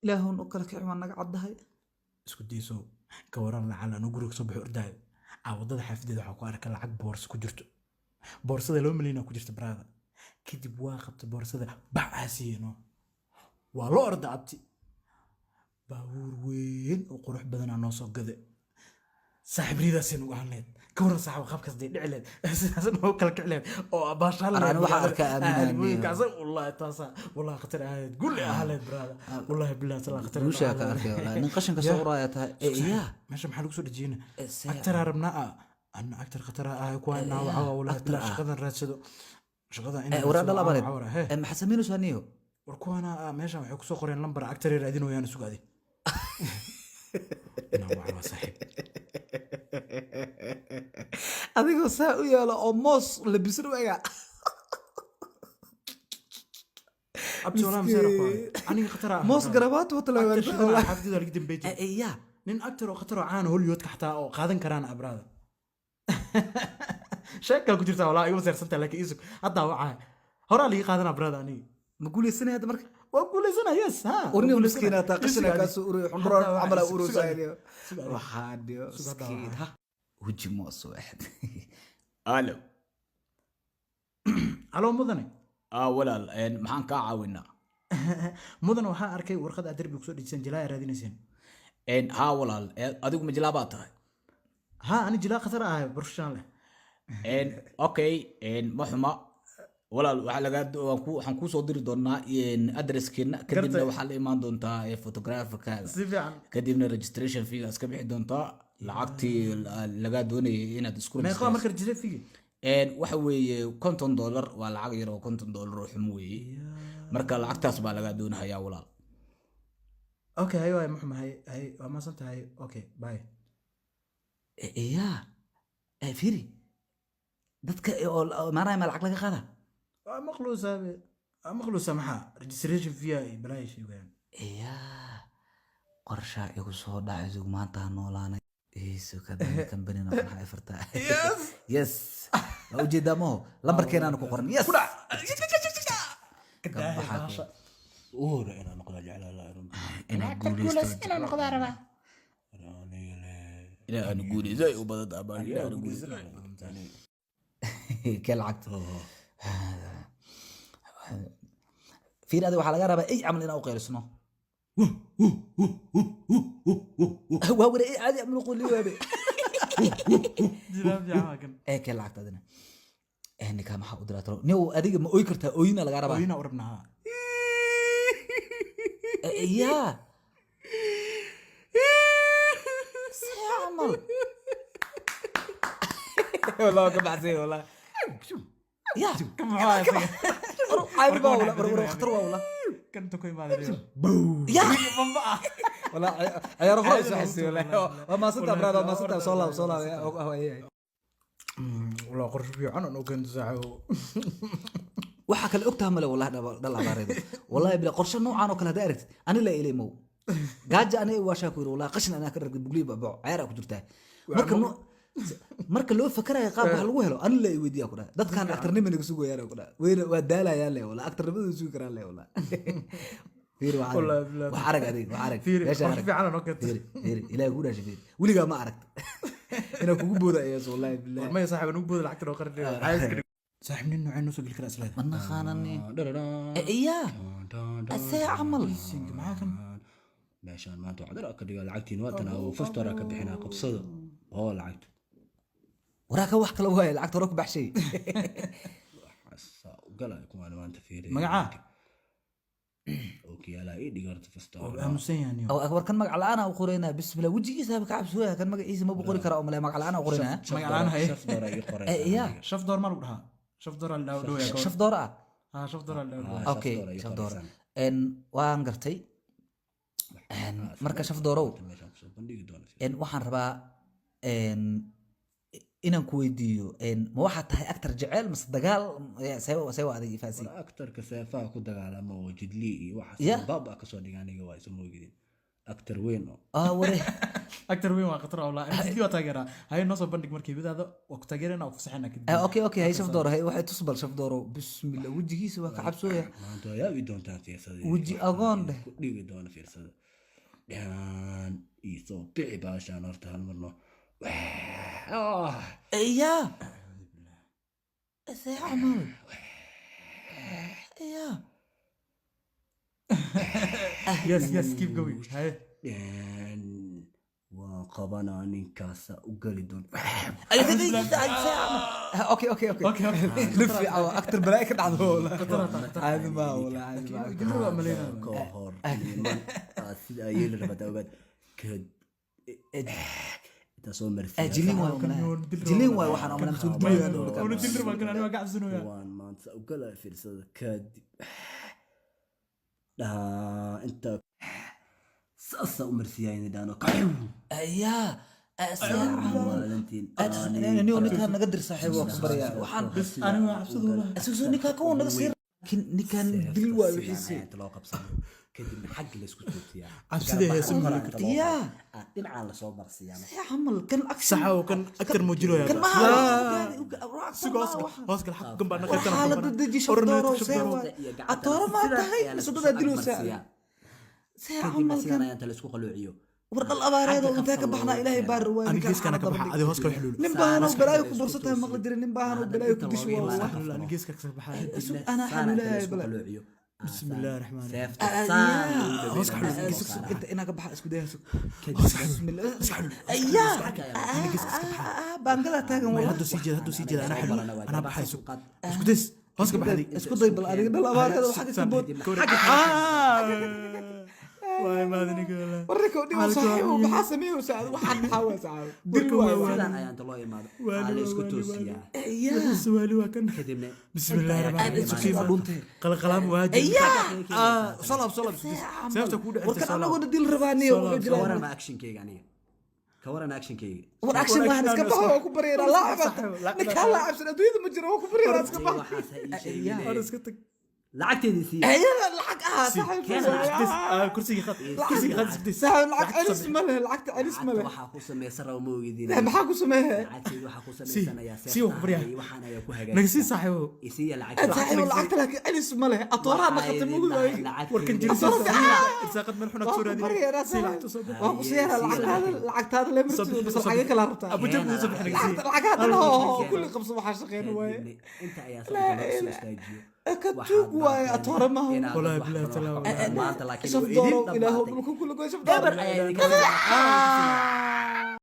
ilaahun u kala kicin waa naga caddahay isku dayso ka waran lacala anu guriga soo baxo ordaayo wadada xaafadeeda waxaa ku arka lacag boorsa ku jirto boorsada 2 milyan ku jirta baraada kadib waa qabta boorsada bac aasiino waa loo orda abti baabuur weyn oo qurux badan noo soo gada saaxiibridaas inuu ahayd ka waran saaxiib qabkas day dhicleed sidaas noo kala kicleed oo baashaal أنا waxaa arkaa aaminaan kaasa wallahi taasa wallahi khatar ahayd gul ahayd baraada wallahi billahi sala khatar guusha ka arkay wallahi nin qashinka soo uraya tahay iya meesha maxaa lagu soo dhajiyna aktar arabnaa أنا أكتر خطر كوانا وعوا ولا شغلنا راسدو شغلنا إن ورا لا بارد ما حسمينو سانيو وركوانا ماشي وحكو سو قرين لمبر أكتر يرادين ويانا سوق هذه نوع صاحب أديكو ساوي يلا أموس لبسرو إياه أبتي ولا مسيرك أنا خطر موس قرابات وطلع والله حفظي ذلك دم بيتي إياه نين أكتر وخطر عانه هو اليوت حتى قادن كران أبراد شكل كنت ترتاح ولا يوم سرت لك إيزك هذا وعاء هرا لي قادنا براد أني مقول السنة هذا مرك وأقول السنة يس ها ورني مسكينة تقصنا كاسو أوري حمر عمل أورو سايليو وحاديو مسكين ها وجه موس واحد ألو ألو مدني ولا محن كعاونا مدن وها أركي ورقد أدري بيكسر ديسن جلاء رادين سين ها ولا أديك مجلاباتها ها أنا جلاء خطر برشان له أوكي محما ولا وحلا waxaan ku soo diri doonaa address-keena kadibna waxa la imaan doontaa photograph-ka kadibna registration fee iska bixi doontaa lacagtii laga doonayay inaad isku meeqa marka registration fee waxa weeye $50 waa lacag yar oo $50 oo xum weeye marka lacagtaas baa laga doonayaa walaal okay hayo maxma hay waa ma santahay okay bye iya fiiri dadka oo maanay lacag laga qaada مخلوصة معها registration فيها بلاي شيء يعني إياه قرشة يقصو داعي ما أنت نولانا إيسو كذا كم بنينا فرحة فرتا يس وجد مو لمبركينا نكو قرن يس كم بحاجة أوه أنا نقول جعل لا أنا أقول أنا نقول أربعة لا أنا أقول زي وبدأت أبان لا أنا أقول كالعكت في هذا وحلا جرب أي عمل لنا أوقير سنو هو إيه عادي عمل يقول لي وابي جرام جاهكن إيه كالعكت هذا إني كم حاضر ترى نيو أديك ما أويكرتها أوينا لجرب أوينا قربناها يا سيعمل والله كم عزيز والله يا كم عايز عايز باولا برو خطر واولا كنت كوي ما ادري يا والله يا رفايس حسي والله ما صدق براد ما صدق صلاة والله قرش في عنن وكنت ساعه waxa kale ogtahay male wallahi dal abaarayda wallahi bila qorshe noocan oo kala daarid ani la ileemo gaaja ani waasha ku yiri wallahi qashin ana ka ragay bugliba baa ceera ku jirtaa marka loo fakarayo qaab wax lagu helo ani la weydiiya ku dhahay dadkan aktarnimo naga sugo yaara ku dhahay weeyna waa daalaya le wallahi aktarnimadu sugo karaa le wallahi fiiri waa arag adig waa arag meesha arag fi عنن oo fiiri ilaahay ku dhaashay fiiri wiliga ma aragt ina kugu booda ayaa wallahi billahi ma saaxiib anu booda lacagta oo qarnay عايز صاحب نينو عينو سجل كلا أسلاك من خانني إياه الساعة عمل معاكم meeshaan maanta waxaad arkaysaa lacagtiin waatan oo fastora ka bixinaa qabsada oo lacagta waraaka wax kala waay lacagta roog baxshay galay kuma maanta fiirin magaca okay ala ii dhigarta fastora aamusan yahay oo akbar kan magac la'aan aan qoreyna bismillah wajigiisa ka cabsooya kan magaciisa ma boqori kara oo male magac la'aan aan qoreyna magac la'aan hay fastora ii qoray إياه شوف دور ما لقدها شوف دور الدولة يا شوف دورة شوف دور الدولة أوكي شوف دورة إن وان قرتي إن مركز شوف دورو إن وحن ربا إن كويديو إن ما واحد هاي أكتر جعل مس دجال سوا هذه فاسي أكتر كسافة كده على ما وجد لي واحد بابا كسر يعني جوا يسموه جديد actor weyn oo ware actor weyn waa khatar wallah intii waa taageeraa hay noo soo bandhig markii bidaada waa ku taageerana oo ku saxana kadib okay hay shaf dooro hay waxay tusbal shaf dooro bismillah wajigiisa waa ka cabsooya maanta ayaa ii doontaa fiirsada waji agoon dheh ku dhigi doona fiirsada dhan isoo bixi baashaan horta hal marno يا عمل يا yes keep going hay waan qabanaa ninkaasa u geli doon اوكي لفي او اكثر بلاقي كده عضو عادي ما ولا عادي ما جرب ملينا kahor sida ayay la rabaa ogaad kad inta soo martay جلين واي waxaan amana oo dilir ma kana waa gacabsanayaa waan maanta u gala fiirsada kadib inta saasa u marsiyayn daano يا أنا نكان نقدر صاحب وخبريا وحن أنا ما عبسدوه أساسا نكان كون نقصير نكان دلوا وحيسي تلاقى بصدق كده حق اللي اسكت فيها عبسده يا سمر يا دين على صوب مرسيان يا عمل كان أكثر صح وكان أكثر موجلو يا كان ما واسق الحق جنب أنا كنت حالة ضد شفدورو سوا أتورا ما تهي سودا دلوا ساعة عمل كان أنت اللي اسكت قلوعيو ورد الأبارات وانتهى كبحنا إلهي بار وين أنا جيس كان كبح هذه هوس كل حلول نباهنا وبلايك وبرصتها مقل جري نباهنا وبلايك ودشوا أنا جيس كبح أنا حلو لا بلا بسم الله الرحمن الرحيم هوس حلو أنت أنا كبح اسكو ده بسم الله أيا أنا جيس كبح بانجلا تاجم والله هدو سيجد أنا حلو أنا بحي سوق اسكو ديس هوس كبح هذه اسكو ضيب الأريد الأبارات وحاجة تبوت واي ما ادري كله وريكو دي صحيح وبحاسميه وساعد واحد حاول ساعد دلوا انت الله يماد على اسكو توسيا يا سؤالي وكان كدبنا بسم الله الرحمن الرحيم قلقلام واجب صلب سيفتك ودي وكان انا قد ديل ربانيه وجرا ورا اكشن كيك يعني كورنا اكشن كيك ور اكشن ما اسكبها ku bariyay laacib ninka laacib adduunyada ma jiro ku bariyay اسكبها انا اسكتك lacagteedii sii ayada lacag kursiga qad saxan lacag alis ma leh lacagta alis ma leh waxa ku sameeyay raw ma ogidin maxaa ku sameeyay lacagteedii waxa ku sameeysanaya si wax bariya waxaan ayaa ku hagaajin nagsi saaxiibo isiya lacag saaxiibo lacagta laakiin alis ma leh atoora ma khatamo waay warkan jirisa irsaaqad malxuna suuradi si lacagta soo waa ku siyaa lacagtaada le martii bas lacag kala rabtaa abu jab soo bixin lacagtaada kulli qabso waxa shaqeyn waay inta ayaa soo istaajiyo كتوب واي أتورا ما هو والله بالله ما أنت لكن شوف دورو إلى هو بكون كل جوي شوف دورو